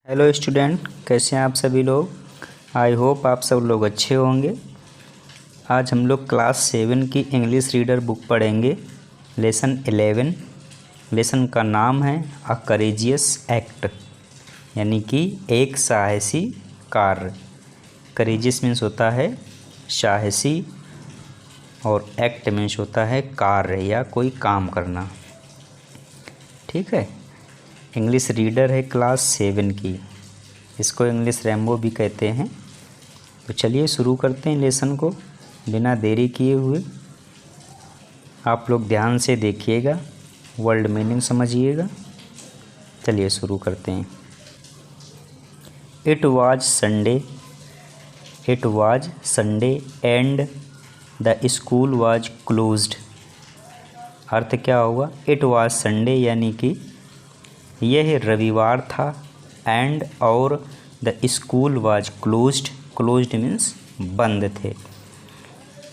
Hello student, कैसे हैं आप सभी लोग। आई होप आप सब लोग अच्छे होंगे। आज हम लोग क्लास 7 की इंग्लिश रीडर बुक पढ़ेंगे। लेसन 11। लेसन का नाम है अ करेजियस एक्ट, यानी कि एक साहसी कार्य। करेजियस मीन्स होता है साहसी और एक्ट मीन्स होता है कार्य या कोई काम करना। ठीक है। इंग्लिश रीडर है क्लास 7 की, इसको इंग्लिश रैम्बो भी कहते हैं। तो चलिए शुरू करते हैं लेसन को बिना देरी किए हुए। आप लोग ध्यान से देखिएगा, वर्ड मीनिंग समझिएगा। चलिए शुरू करते हैं। It was Sunday and the school was closed. अर्थ क्या होगा? इट वाज संडे यानी कि यह रविवार था, एंड और the school was closed means बंद थे,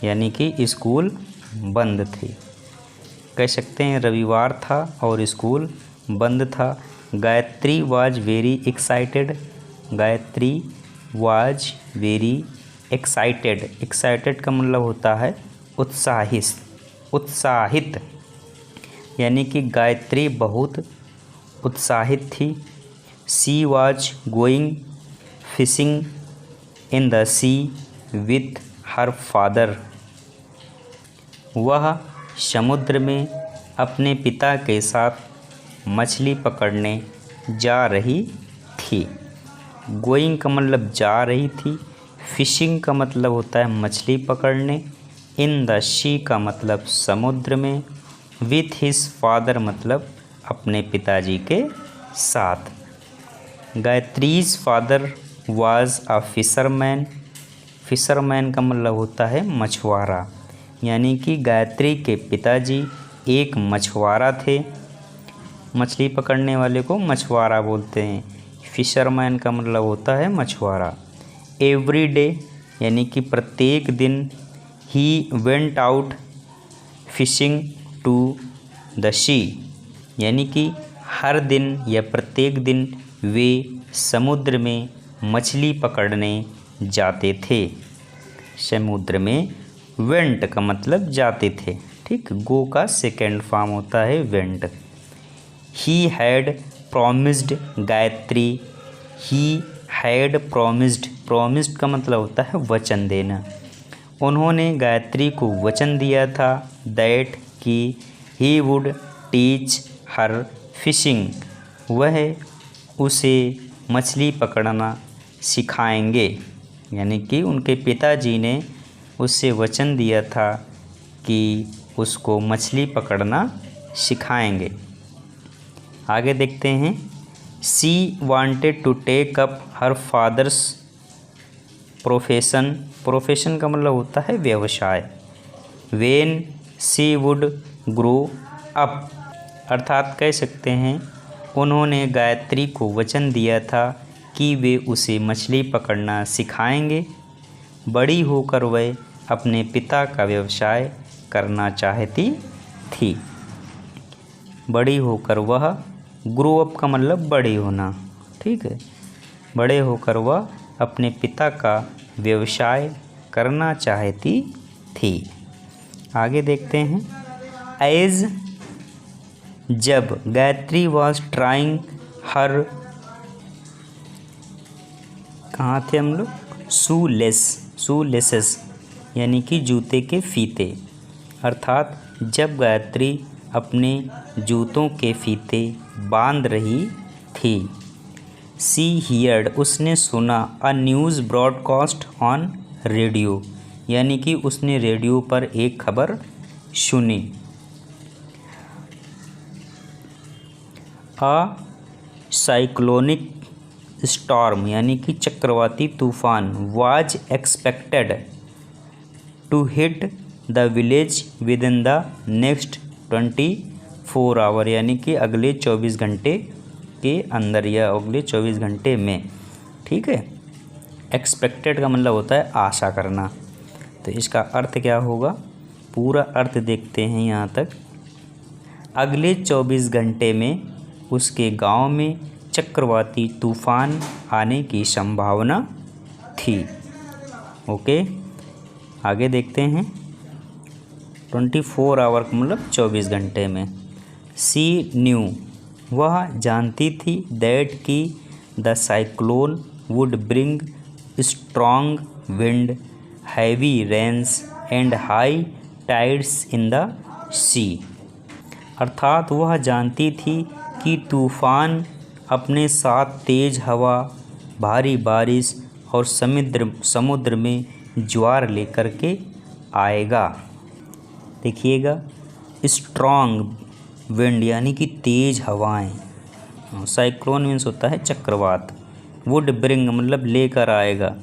यानी कि स्कूल बंद थे। कह सकते हैं रविवार था और स्कूल बंद था। Gayatri was very excited. Gayatri was very excited का मतलब होता है उत्साहित, यानी कि गायत्री बहुत उत्साहित थी। She was going fishing in the sea with her father. वह समुद्र में अपने पिता के साथ मछली पकड़ने जा रही थी। गोइंग का मतलब जा रही थी। फिशिंग का मतलब होता है मछली पकड़ने। इन द सी का मतलब समुद्र में। विथ हिज फादर मतलब अपने पिताजी के साथ। Gayatri's father was a fisherman. Fisherman का मतलब होता है मछुआरा, यानी कि गायत्री के पिताजी एक मछुआरा थे। मछली पकड़ने वाले को मछुआरा बोलते हैं। फिशरमैन का मतलब होता है मछुआरा। एवरी डे यानी कि प्रत्येक दिन। He went out fishing to the sea, यानी कि हर दिन या प्रत्येक दिन वे समुद्र में मछली पकड़ने जाते थे। समुद्र में वेंट का मतलब जाते थे। ठीक, गो का सेकेंड फॉर्म होता है went. He had promised Gayatri. He had promised का मतलब होता है वचन देना। उन्होंने गायत्री को वचन दिया था दैट कि he would teach her fishing, वह उसे मछली पकड़ना सिखाएंगे, यानी कि उनके पिताजी ने उससे वचन दिया था कि उसको मछली पकड़ना सिखाएंगे। आगे देखते हैं। She wanted to take up her father's profession का मतलब होता है व्यवसाय। When she would grow up, अर्थात कह सकते हैं उन्होंने गायत्री को वचन दिया था कि वे उसे मछली पकड़ना सिखाएंगे। बड़ी होकर वह अपने पिता का व्यवसाय करना चाहती थी। बड़ी होकर वह, ग्रो अप का मतलब बड़े होना। ठीक है, बड़े होकर वह अपने पिता का व्यवसाय करना चाहती थी। आगे देखते हैं। एज जब गायत्री वॉज ट्राइंग हर, कहाँ थे हम लोग? शूलेसेस यानी कि जूते के फीते, अर्थात जब गायत्री अपने जूतों के फीते बांध रही थी। सी हियर्ड उसने सुना a news broadcast on radio, यानी कि उसने रेडियो पर एक खबर सुनी। अ साइक्लोनिक स्टॉर्म यानी कि चक्रवाती तूफान was expected to hit the village within the next 24 hour, यानी कि अगले 24 घंटे के अंदर या अगले 24 घंटे में। ठीक है, एक्सपेक्टेड का मतलब होता है आशा करना। तो इसका अर्थ क्या होगा? पूरा अर्थ देखते हैं यहाँ तक। अगले 24 घंटे में उसके गांव में चक्रवाती तूफान आने की संभावना थी। ओके, आगे देखते हैं। 24 आवर मतलब 24 घंटे में। सी न्यू, वह जानती थी, दैट कि the cyclone would bring strong wind, heavy rains and high tides in the sea. अर्थात वह जानती थी कि तूफान अपने साथ तेज हवा, भारी बारिश और समुद्र में ज्वार लेकर के आएगा। देखिएगा, स्ट्रॉन्ग विंड यानी कि तेज हवाएं, साइक्लोन मीन्स होता है चक्रवात, वुड ब्रिंग मतलब लेकर आएगा,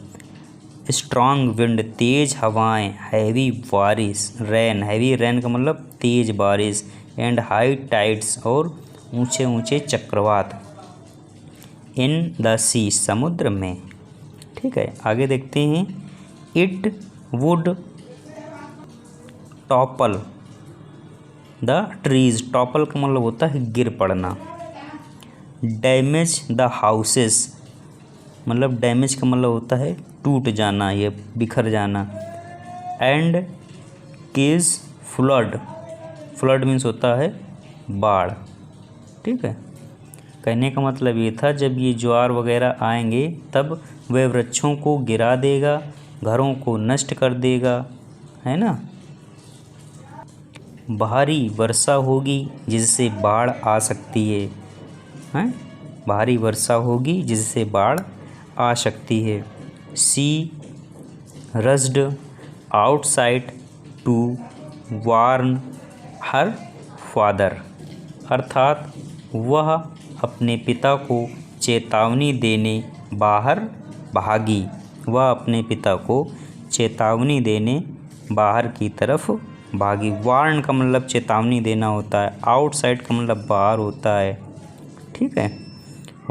स्ट्रॉन्ग विंड तेज हवाएं, हैवी बारिश, हैवी रेन का मतलब तेज बारिश, एंड हाई टाइड्स और ऊंचे ऊंचे चक्रवात, इन द सी समुद्र में। ठीक है, आगे देखते हैं। It would topple the trees, topple का मतलब होता है गिर पड़ना, डैमेज द हाउसेस मतलब डैमेज का मतलब होता है टूट जाना, ये बिखर जाना, and cause flood, flood means होता है बाढ़। ठीक है, कहने का मतलब ये था जब ये ज्वार वगैरह आएंगे तब वह वृक्षों को गिरा देगा, घरों को नष्ट कर देगा, है ना। भारी वर्षा होगी जिससे बाढ़ आ सकती है, हैं, भारी वर्षा होगी जिससे बाढ़ आ सकती है। She rushed outside to warn her father, अर्थात वह अपने पिता को चेतावनी देने बाहर भागी, वह अपने पिता को चेतावनी देने बाहर की तरफ भागी। वार्न का मतलब चेतावनी देना होता है, आउटसाइड का मतलब बाहर होता है। ठीक है,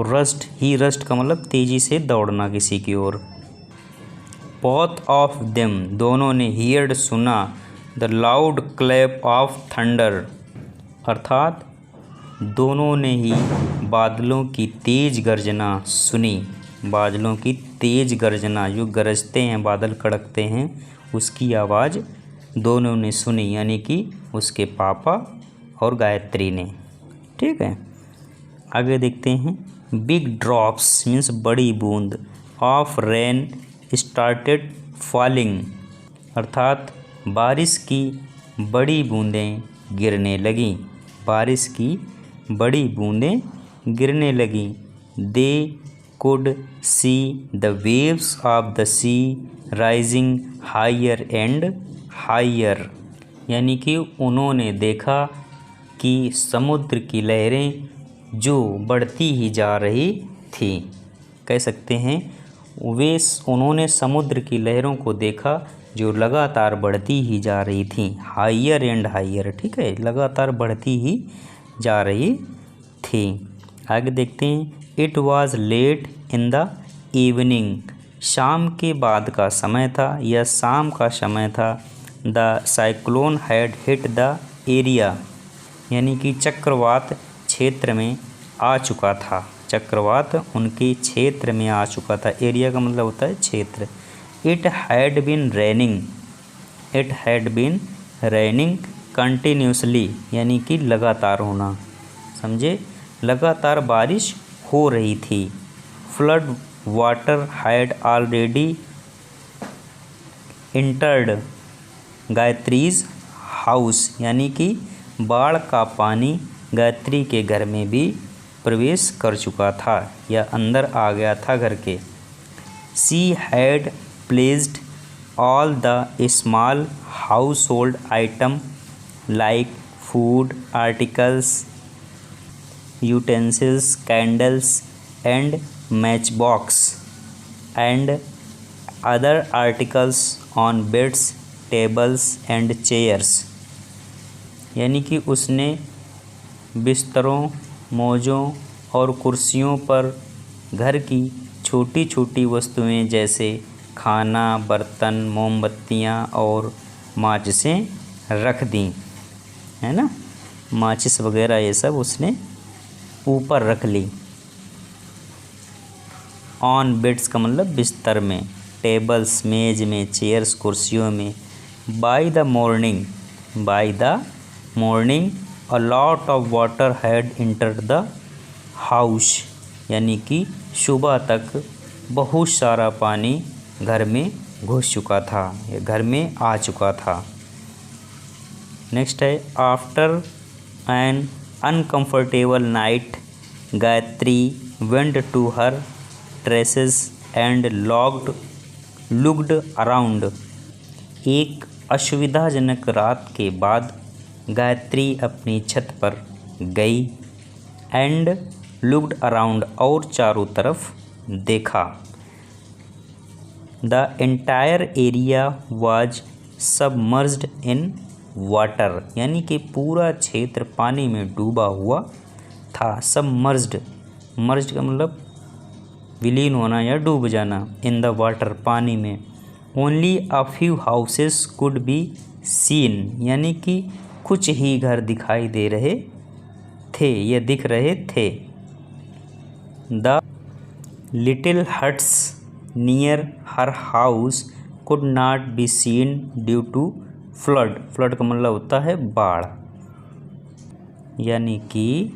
रस्ट ही रस्ट का मतलब तेज़ी से दौड़ना किसी की ओर। बोथ ऑफ देम दोनों ने, हियर्ड सुना, the loud clap of thunder, अर्थात दोनों ने ही बादलों की तेज गर्जना सुनी, बादलों की तेज गर्जना, जो गरजते हैं बादल कड़कते हैं उसकी आवाज़ दोनों ने सुनी, यानी कि उसके पापा और गायत्री ने। ठीक है, आगे देखते हैं। बिग ड्रॉप्स मीन्स बड़ी बूंद, ऑफ रेन स्टार्टेड फॉलिंग, अर्थात बारिश की बड़ी बूंदें गिरने लगीं, बारिश की बड़ी बूंदें गिरने लगीं। They could see the waves of the sea rising higher and higher, यानी कि उन्होंने देखा कि समुद्र की लहरें जो बढ़ती ही जा रही थी, कह सकते हैं उन्होंने समुद्र की लहरों को देखा जो लगातार बढ़ती ही जा रही थी, हायर एंड हायर। ठीक है, लगातार बढ़ती ही जा रही थी। आगे देखते हैं। It was late in the evening, शाम के बाद का समय था या शाम का समय था। The cyclone had hit the area, यानी कि चक्रवात क्षेत्र में आ चुका था, चक्रवात उनके क्षेत्र में आ चुका था। एरिया का मतलब होता है क्षेत्र। It had been raining, it had been raining continuously, यानी कि लगातार होना, समझे, लगातार बारिश हो रही थी। Flood water had already entered Gayatri's house, यानी कि बाढ़ का पानी गायत्री के घर में भी प्रवेश कर चुका था या अंदर आ गया था घर के। She had placed all the small house hold item like food articles, utensils, candles and match box and other articles on beds, tables and chairs, यानी कि उसने बिस्तरों, मोज़ों और कुर्सियों पर घर की छोटी छोटी वस्तुएं जैसे खाना, बर्तन, मोमबत्तियां और माचिसें रख दी, है ना, माचिस वगैरह ये सब उसने ऊपर रख ली। ऑन बेड्स का मतलब बिस्तर में, टेबल्स मेज में, चेयर्स कुर्सियों में। By the morning a lot of water had entered the house, यानी कि सुबह तक बहुत सारा पानी घर में घुस चुका था या घर में आ चुका था। नेक्स्ट है after an uncomfortable night Gayatri went to her terrace and looked around. एक असुविधाजनक रात के बाद गायत्री अपनी छत पर गई एंड लुक्ड अराउंड और चारों तरफ देखा। The entire area was submerged in water, यानी कि पूरा क्षेत्र पानी में डूबा हुआ था। सबमर्ज्ड, मर्ज्ड का मतलब विलीन होना या डूब जाना। इन द वाटर, पानी में। Only a few houses could be seen, यानी कि कुछ ही घर दिखाई दे रहे थे या दिख रहे थे। The little huts near her house could not be seen due to flood. Flood का मतलब होता है बाढ़, यानी कि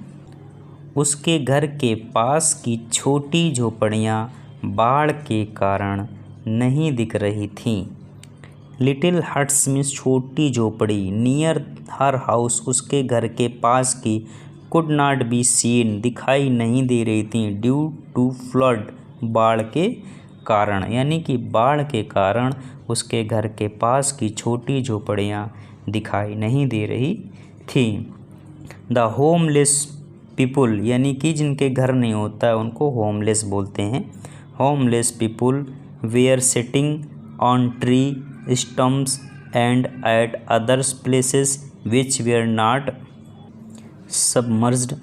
उसके घर के पास की छोटी झोपड़ियाँ बाढ़ के कारण नहीं दिख रही थीं। लिटिल हट्स मीन्स छोटी झोपड़ी, नियर हर हाउस उसके घर के पास की, कुड नॉट बी सीन दिखाई नहीं दे रही थी, ड्यू टू फ्लड बाढ़ के कारण, यानी कि बाढ़ के कारण उसके घर के पास की छोटी झोपड़ियाँ दिखाई नहीं दे रही थी। द होमलेस पीपुल, यानी कि जिनके घर नहीं होता है उनको होमलेस बोलते हैं। Homeless people were sitting on tree stumps and at others places which were not submerged,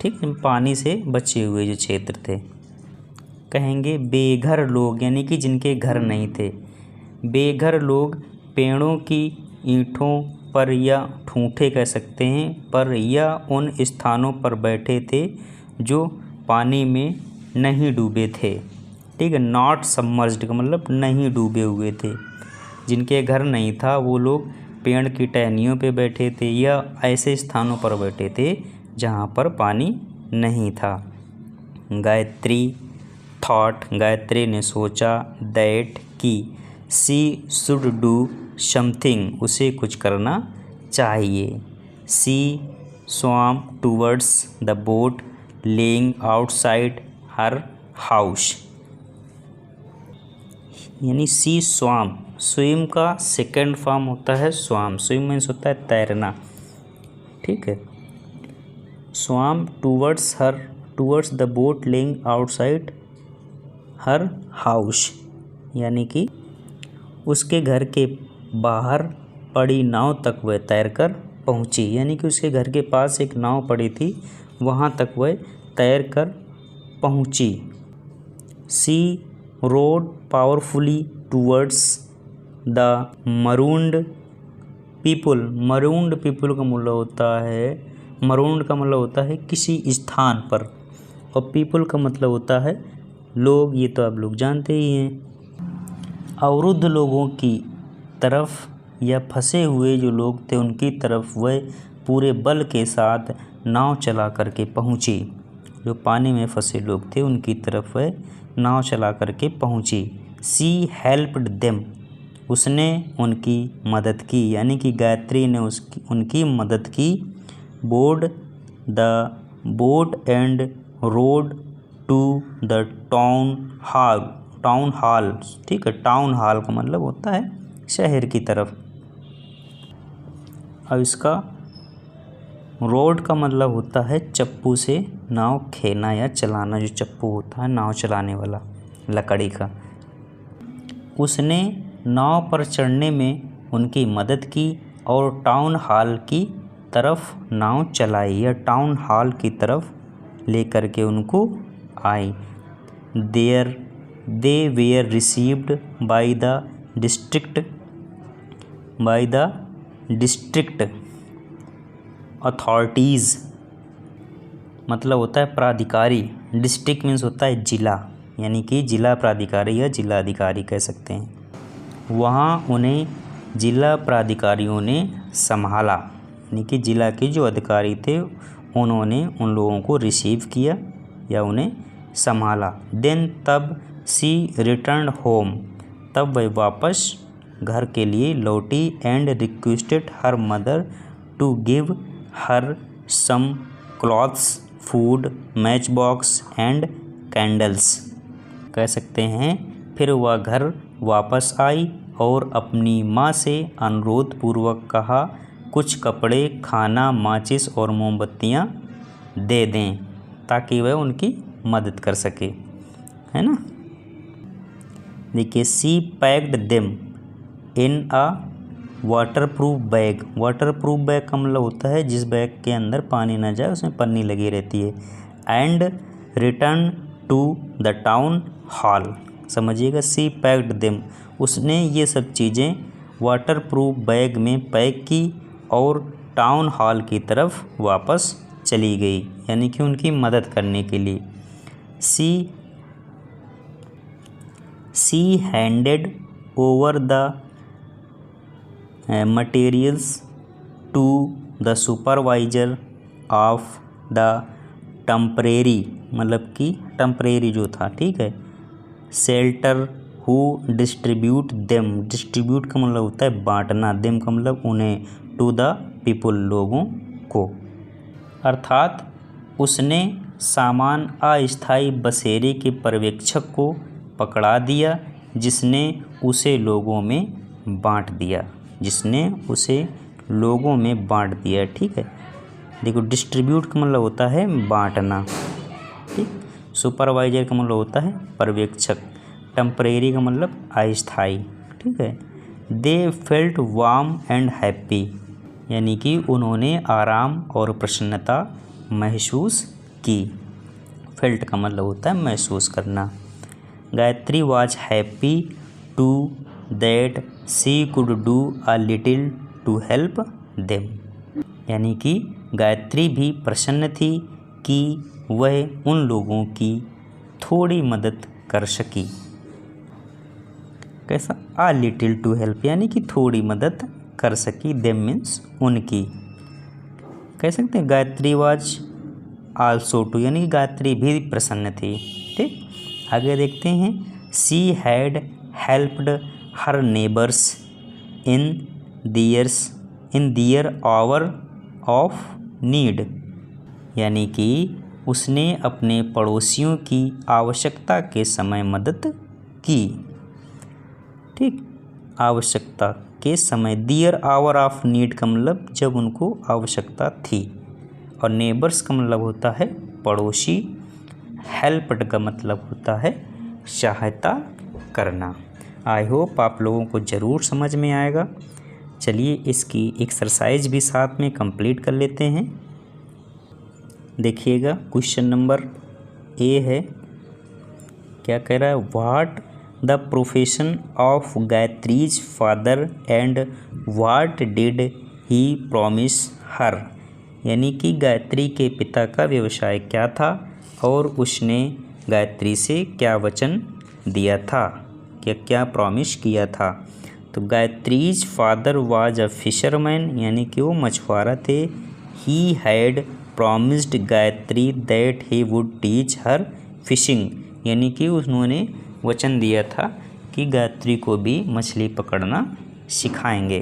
ठीक है, पानी से बचे हुए जो क्षेत्र थे। कहेंगे बेघर लोग, यानी कि जिनके घर नहीं थे। बेघर लोग पेड़ों की ईंटों पर या ठूंठे कह सकते हैं पर या उन स्थानों पर बैठे थे जो पानी में नहीं डूबे थे। ठीक है, नॉट सबमर्ज्ड का मतलब नहीं डूबे हुए थे। जिनके घर नहीं था वो लोग पेड़ की टहनियों पे बैठे थे या ऐसे स्थानों पर बैठे थे जहाँ पर पानी नहीं था। गायत्री थॉट, गायत्री ने सोचा, दैट कि शी शुड डू समथिंग, उसे कुछ करना चाहिए। She swam towards the boat lying outside her house, यानी सी स्वम, स्विम का सेकेंड फॉर्म होता है स्वम। स्विम मीन्स होता है तैरना, ठीक है। Swam towards the boat lying outside her house, यानी कि उसके घर के बाहर पड़ी नाव तक वह तैरकर पहुंची, यानी कि उसके घर के पास एक नाव पड़ी थी वहाँ तक वह तैरकर पहुंची। She rowed powerfully towards the marooned people. Marooned people का मतलब होता है, मरून्ड का मतलब होता है किसी स्थान पर, और पीपुल का मतलब होता है लोग, ये तो आप लोग जानते ही हैं। अवरुद्ध लोगों की तरफ या फंसे हुए जो लोग थे उनकी तरफ वह पूरे बल के साथ नाव चला करके पहुंची। जो पानी में फंसे लोग थे उनकी तरफ वह नाव चला करके पहुंची। सी हेल्प्ड देम, उसने उनकी मदद की, यानी कि गायत्री ने उनकी मदद की। Board the boat and rowed to the town hall, ठीक है। टाउन हॉल का मतलब होता है शहर की तरफ। अब इसका रोड का मतलब होता है चप्पू से नाव खेना या चलाना, जो चप्पू होता है नाव चलाने वाला लकड़ी का। उसने नाव पर चढ़ने में उनकी मदद की और टाउन हॉल की तरफ नाव चलाई या टाउन हॉल की तरफ लेकर के उनको आई। They were received by the district authorities, मतलब होता है प्राधिकारी, डिस्ट्रिक्ट मीन्स होता है जिला, यानी कि जिला प्राधिकारी या जिला अधिकारी कह सकते हैं। वहाँ उन्हें जिला प्राधिकारियों ने संभाला, यानी कि जिला के जो अधिकारी थे उन्होंने उन लोगों को रिसीव किया या उन्हें संभाला। देन तब सी रिटर्न होम, तब वह वापस घर के लिए लौटी and requested her mother to give her some clothes, food, match box and candles. कह सकते हैं फिर वह घर वापस आई और अपनी माँ से अनुरोध पूर्वक कहा कुछ कपड़े, खाना, माचिस और मोमबत्तियाँ दे दें ताकि वह उनकी मदद कर सके, है ना। देखिए she packed them in a waterproof bag. Waterproof bag का मतलब होता है जिस बैग के अंदर पानी ना जाए, उसमें पन्नी लगी रहती है। And return to the town hall. समझिएगा, सी पैक्ड देम, उसने ये सब चीज़ें वाटरप्रूफ बैग में पैक की और टाउन हॉल की तरफ वापस चली गई, यानी कि उनकी मदद करने के लिए। She handed over the materials to the supervisor of the temporary, मतलब कि टेम्परेरी जो था, ठीक है, shelter who distribute them. Distribute का मतलब होता है बांटना, देम का मतलब उन्हें, टू द पीपल, लोगों को। अर्थात उसने सामान अस्थायी बसेरे के पर्यवेक्षक को पकड़ा दिया जिसने उसे लोगों में बांट दिया, जिसने उसे लोगों में बांट दिया, ठीक है। देखो डिस्ट्रीब्यूट का मतलब होता है बांटना, ठीक। सुपरवाइजर का मतलब होता है पर्यवेक्षक, टेम्परेरी का मतलब अस्थायी, ठीक है। They felt warm and happy, यानी कि उन्होंने आराम और प्रसन्नता महसूस की। फेल्ट का मतलब होता है महसूस करना। Gayatri was happy to that she could do a little to help them, यानी कि गायत्री भी प्रसन्न थी कि वह उन लोगों की थोड़ी मदद कर सकी। कैसा, अ लिटिल टू हेल्प, यानी कि थोड़ी मदद कर सकी, देम मीन्स उनकी। कह सकते हैं गायत्री वाज आल्सो टू, यानी कि गायत्री भी प्रसन्न थी, ठीक। आगे देखते हैं, she had helped her neighbours in their hour of need, यानी कि उसने अपने पड़ोसियों की आवश्यकता के समय मदद की, ठीक। आवश्यकता के समय, दियर आवर ऑफ नीड का मतलब जब उनको आवश्यकता थी, और नेबर्स का मतलब होता है पड़ोसी, हेल्प्ड का मतलब होता है सहायता करना। आई होप आप लोगों को ज़रूर समझ में आएगा। चलिए इसकी एक्सरसाइज भी साथ में कंप्लीट कर लेते हैं। देखिएगा क्वेश्चन नंबर ए है, क्या कह रहा है, what the profession of Gayatri's father and what did he promise her, यानी कि गायत्री के पिता का व्यवसाय क्या था और उसने गायत्री से क्या वचन दिया था, क्या प्रॉमिस किया था। तो गायत्रीज फादर वाज अ फिशरमैन, यानी कि वो मछुआरा थे। He had promised Gayatri that he would teach her fishing, यानी कि उन्होंने वचन दिया था कि गायत्री को भी मछली पकड़ना सिखाएंगे।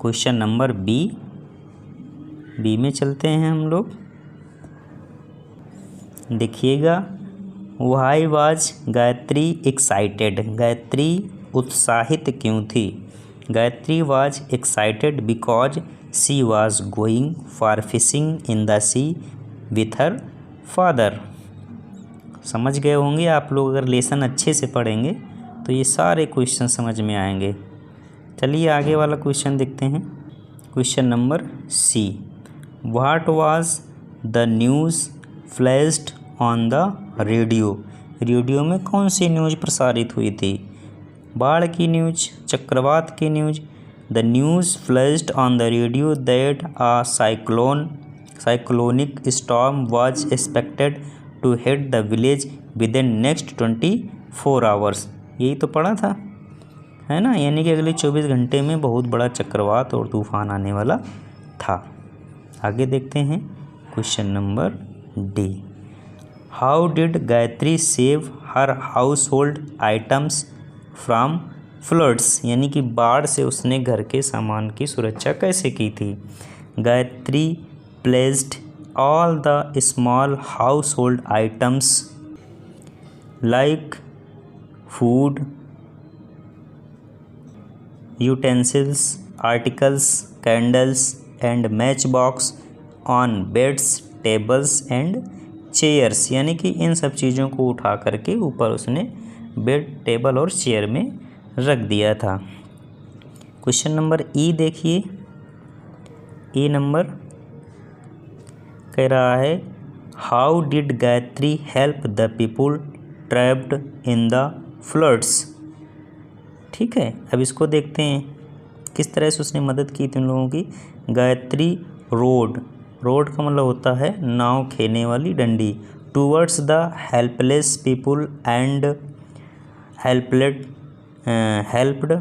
क्वेश्चन नंबर बी में चलते हैं हम लोग। देखिएगा, why was Gayatri excited, Gayatri उत्साहित क्यों थी। Gayatri was excited because she was going for fishing in the sea with her father. समझ गए होंगे आप लोग, अगर लेसन अच्छे से पढ़ेंगे तो ये सारे क्वेश्चन समझ में आएंगे। चलिए आगे वाला क्वेश्चन देखते हैं। Question number C, what was the news flashed on the radio, radio में कौन सी न्यूज़ प्रसारित हुई थी। बाढ़ की न्यूज़, चक्रवात की news. The news flashed on the radio that a cyclone cyclonic storm was expected to hit the village within next 24 hours. यही तो पढ़ा था, है ना, यानी कि अगले 24 घंटे में बहुत बड़ा चक्रवात और तूफान आने वाला था। आगे देखते हैं question number D. How did Gayatri save her house hold items from floods, यानी कि बाढ़ से उसने घर के सामान की सुरक्षा कैसे की थी। Gayatri placed all the small house hold items like food, utensils, articles, candles and matchbox on beds, tables and chairs, यानी कि इन सब चीज़ों को उठा करके ऊपर उसने बेड, टेबल और चेयर में रख दिया था। क्वेश्चन नंबर ई देखिए। ई नंबर कह रहा है how did Gayatri help the people trapped in the floods. ठीक है, अब इसको देखते हैं किस तरह से उसने मदद की थी उन लोगों की। गायत्री रोड का मतलब होता है नाव खेने वाली डंडी, towards the helpless people and helped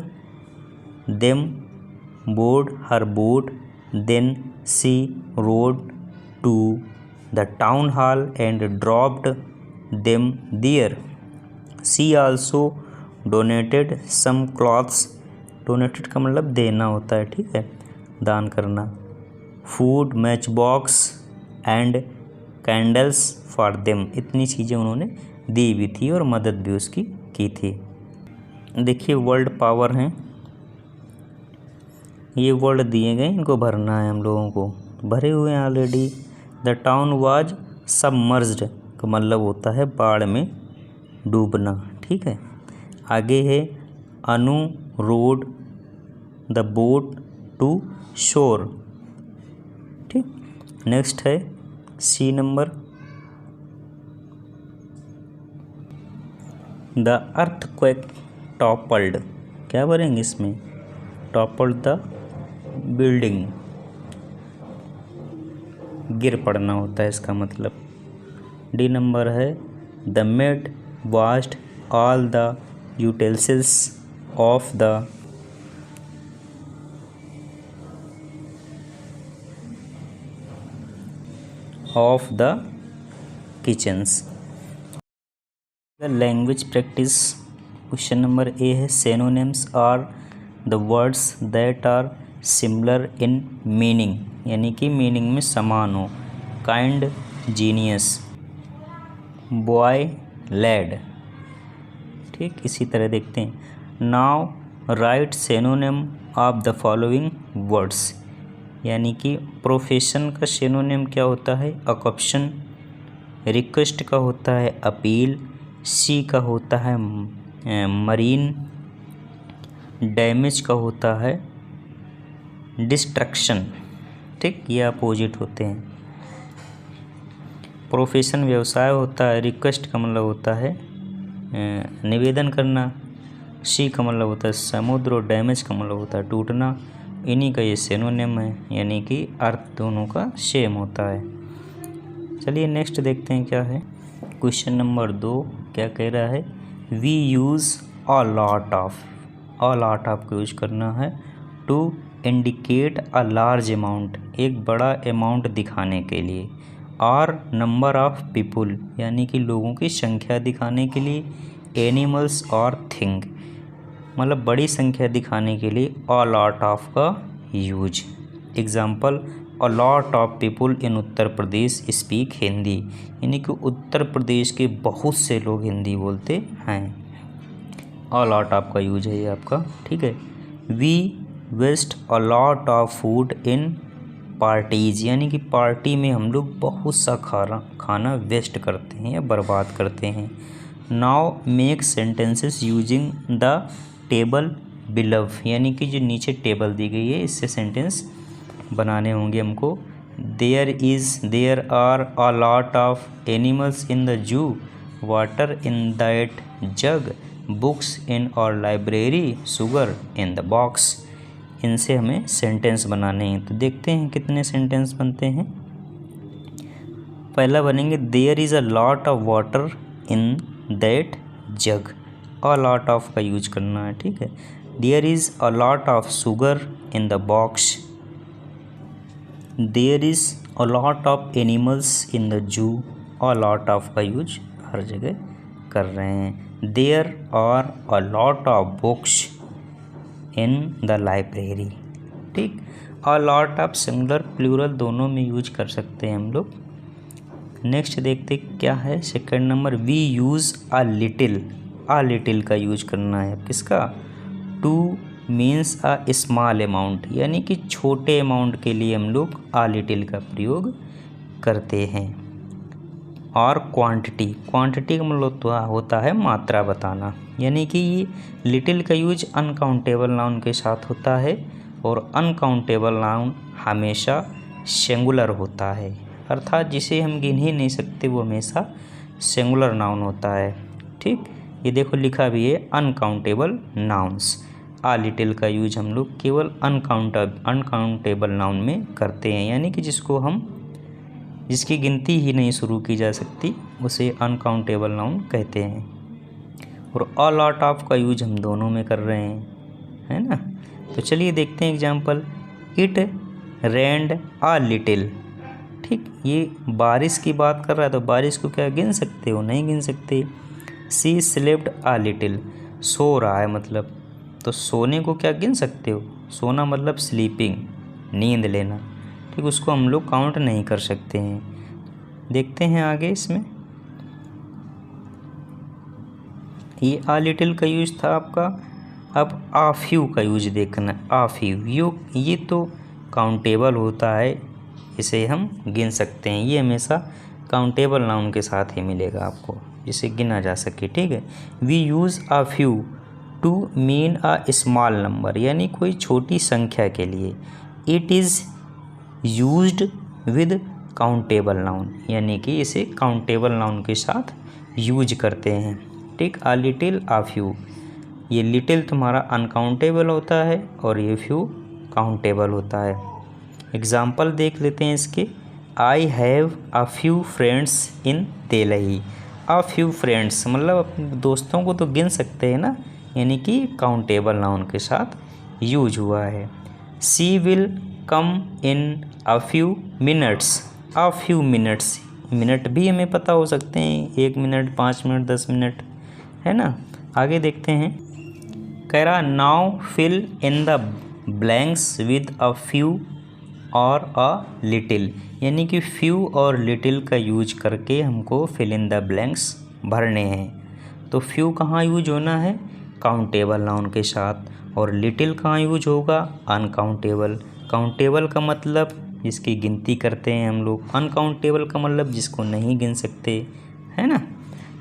them board her boat, then she rowed to the town hall and dropped them there. She also donated some clothes, donated का मतलब देना होता है, ठीक है, दान करना। Food, match box and candles for them, इतनी चीज़ें उन्होंने दी भी थी और मदद भी उसकी की थी। देखिए वर्ल्ड पावर हैं, ये वर्ड दिए गए, इनको भरना है हम लोगों को, भरे हुए हैं already. The town was submerged का मतलब होता है बाढ़ में डूबना, ठीक है। आगे है Anu rowed the boat to shore, ठीक। नेक्स्ट है C number, the earthquake toppled, क्या भरेंगे इसमें, टॉपल्ड द बिल्डिंग, गिर पड़ना होता है इसका मतलब। डी नंबर है the made washed all the utensils of the kitchens। the language practice, question number A है synonyms are the words that are similar in meaning, यानी कि मीनिंग में समान हो। kind, genius, boy, lad, ठीक। इसी तरह देखते हैं now right synonym of the following words, यानी कि प्रोफेशन का सिनोनिम क्या होता है, अकॉप्शन। रिक्वेस्ट का होता है अपील। सी का होता है मरीन। डैमेज का होता है डिस्ट्रक्शन, ठीक, ये अपोजिट होते हैं। प्रोफेशन व्यवसाय होता है। रिक्वेस्ट का मतलब होता है निवेदन करना। सी का मतलब होता है समुद्र और डैमेज का मतलब होता है टूटना। इन्हीं का ये सिनोनिम है, यानी कि अर्थ दोनों का सेम होता है। चलिए नेक्स्ट देखते हैं क्या है। क्वेश्चन नंबर 2 क्या कह रहा है, we use a lot of, a lot of को यूज करना है to indicate a large amount, एक बड़ा अमाउंट दिखाने के लिए। और नंबर ऑफ पीपुल, यानी कि लोगों की संख्या दिखाने के लिए। एनिमल्स और थिंग, मतलब बड़ी संख्या दिखाने के लिए अ लॉट ऑफ का use. Example, a lot of people in Uttar Pradesh speak Hindi, यानी कि उत्तर प्रदेश के बहुत से लोग हिंदी बोलते हैं। अ लॉट ऑफ का यूज है ये आपका, ठीक है। We waste a lot of food in parties, यानी कि पार्टी में हम लोग बहुत सा खाना वेस्ट करते हैं या बर्बाद करते हैं। Now make sentences using the table below, यानी कि जो नीचे टेबल दी गई है इससे सेंटेंस बनाने होंगे हमको। There are a lot of animals in the zoo, water in that jug, books in our library, sugar in the box. इनसे हमें सेंटेंस बनाने हैं, तो देखते हैं कितने सेंटेंस बनते हैं। पहला बनेंगे there is a lot of water in that jug. A lot of का यूज करना है, ठीक है। There is a lot of sugar in the box. There is a lot of animals in the zoo. A lot of का use हर जगह कर रहे हैं। There are a lot of books in the library, ठीक। A lot of singular plural दोनों में use कर सकते हैं हम लोग। नेक्स्ट देखते क्या है second number, we use a little. A little का यूज करना है किसका, to means a small amount, यानी कि छोटे अमाउंट के लिए हम लोग अ लिटिल का प्रयोग करते हैं। और क्वांटिटी, क्वांटिटी का मतलब तो होता है मात्रा बताना, यानी कि ये लिटिल का यूज अनकाउंटेबल नाउन के साथ होता है और अनकाउंटेबल नाउन हमेशा सिंगुलर होता है, अर्थात जिसे हम गिन ही नहीं सकते वो हमेशा सिंगुलर नाउन होता है, ठीक। ये देखो लिखा भी है अनकाउंटेबल नाउन्स। आ लिटिल का यूज हम लोग केवल अनकाउंटेबल नाउन में करते हैं, यानी कि जिसकी गिनती ही नहीं शुरू की जा सकती उसे अनकाउंटेबल नाउन कहते हैं। और अ लॉट ऑफ का यूज हम दोनों में कर रहे हैं, है ना। तो चलिए देखते हैं example. It rained a little, ठीक। ये बारिश की बात कर रहा है तो बारिश को क्या गिन सकते हो, नहीं गिन सकते। सी स्लेप्ड अ लिटिल, सो रहा है मतलब, तो सोने को क्या गिन सकते हो, सोना मतलब स्लीपिंग, नींद लेना, ठीक। उसको हम लोग काउंट नहीं कर सकते हैं। देखते हैं आगे इसमें, ये आ लिटिल का यूज था आपका। अब आ फ्यू का यूज देखना। आ फ्यू ये तो काउंटेबल होता है, इसे हम गिन सकते हैं, ये हमेशा काउंटेबल नाउन के साथ ही मिलेगा आपको, जिसे गिना जा सके, ठीक है। We use a few to mean a small number, यानी कोई छोटी संख्या के लिए। It is used with countable noun, यानी कि इसे काउंटेबल नाउन के साथ यूज करते हैं, ठीक। आ लिटिल आ फ्यू, ये लिटिल तुम्हारा अनकाउंटेबल होता है और ये फ्यू काउंटेबल होता है। एग्ज़ाम्पल देख लेते हैं इसके। I have a few friends in Delhi. A few friends मतलब अपने दोस्तों को तो गिन सकते हैं ना, यानी कि काउंटेबल नाउन के साथ यूज हुआ है। She will come in a few minutes. A few minutes, minute भी हमें पता हो सकते हैं, 1 मिनट, 5 मिनट, 10 मिनट, है ना। आगे देखते हैं। कह रहा now fill in the blanks with a few और अ लिटिल, यानी कि फ्यू और लिटिल का यूज करके हमको फिल इन द ब्लैंक्स भरने हैं। तो फ्यू कहाँ यूज होना है, काउंटेबल नाउन के साथ, और लिटिल कहाँ यूज होगा, अनकाउंटेबल। काउंटेबल का मतलब जिसकी गिनती करते हैं हम लोग, अनकाउंटेबल का मतलब जिसको नहीं गिन सकते, है ना।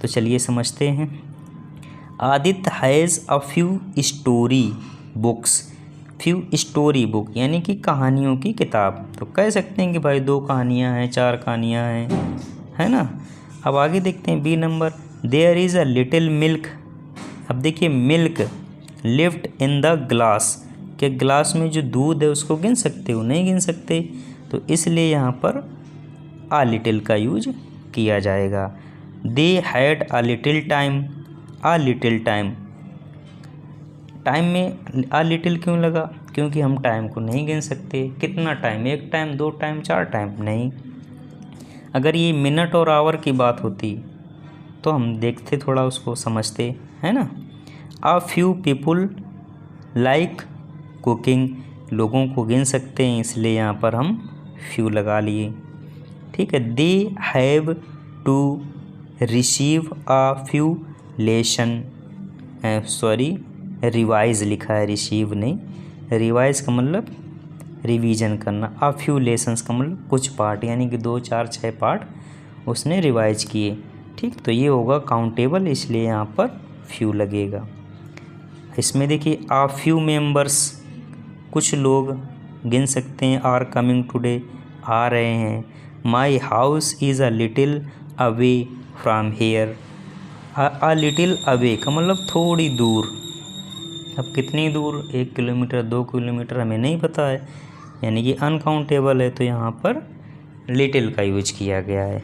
तो चलिए समझते हैं। Aditya has a few story books. Few story book यानी कि कहानियों की किताब, तो कह सकते हैं कि भाई 2 कहानियाँ हैं, 4 कहानियाँ हैं, है ना। अब आगे देखते हैं B number. There is a little milk. अब देखिए milk left in the glass, कि ग्लास में जो दूध है उसको गिन सकते हो, नहीं गिन सकते, तो इसलिए यहाँ पर आ लिटिल का यूज किया जाएगा। They had a little time. A little time, time में अ लिटिल क्यों लगा, क्योंकि हम टाइम को नहीं गिन सकते। कितना टाइम, 1 टाइम, 2 टाइम, 4 टाइम, नहीं। अगर ये मिनट और आवर की बात होती तो हम देखते, थोड़ा उसको समझते, है ना। A few people like cooking, लोगों को गिन सकते हैं, इसलिए यहाँ पर हम फ्यू लगा लिए, ठीक है। They have to receive a few lesson, revise लिखा है, रिसीव नहीं। रिवाइज का मतलब रिवीजन करना, अ फ्यू लेसन्स का मतलब कुछ पार्ट, यानी कि 2, 4, 6 पार्ट उसने रिवाइज किए, ठीक। तो ये होगा काउंटेबल, इसलिए यहाँ पर फ्यू लगेगा। इसमें देखिए अ फ्यू मेंबर्स, कुछ लोग गिन सकते हैं, आर कमिंग टुडे, आ रहे हैं। My house is a little away from here. A little away का मतलब थोड़ी दूर। अब कितनी दूर, 1 किलोमीटर, 2 किलोमीटर, हमें नहीं पता है, यानी कि अनकाउंटेबल है, तो यहाँ पर लिटिल का यूज किया गया है।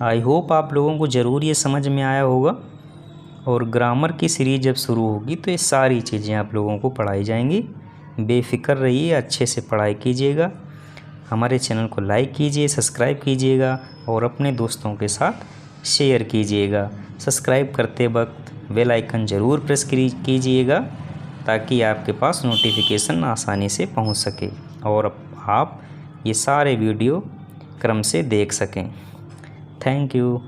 आई होप आप लोगों को ज़रूर ये समझ में आया होगा। और ग्रामर की सीरीज़ जब शुरू होगी तो ये सारी चीज़ें आप लोगों को पढ़ाई जाएंगी। बेफिक्र रहिए, अच्छे से पढ़ाई कीजिएगा। हमारे चैनल को लाइक कीजिए, सब्सक्राइब कीजिएगा और अपने दोस्तों के साथ शेयर कीजिएगा। सब्सक्राइब करते वक्त बेल आइकन ज़रूर प्रेस कीजिएगा ताकि आपके पास नोटिफिकेशन आसानी से पहुंच सके और आप ये सारे वीडियो क्रम से देख सकें। Thank you.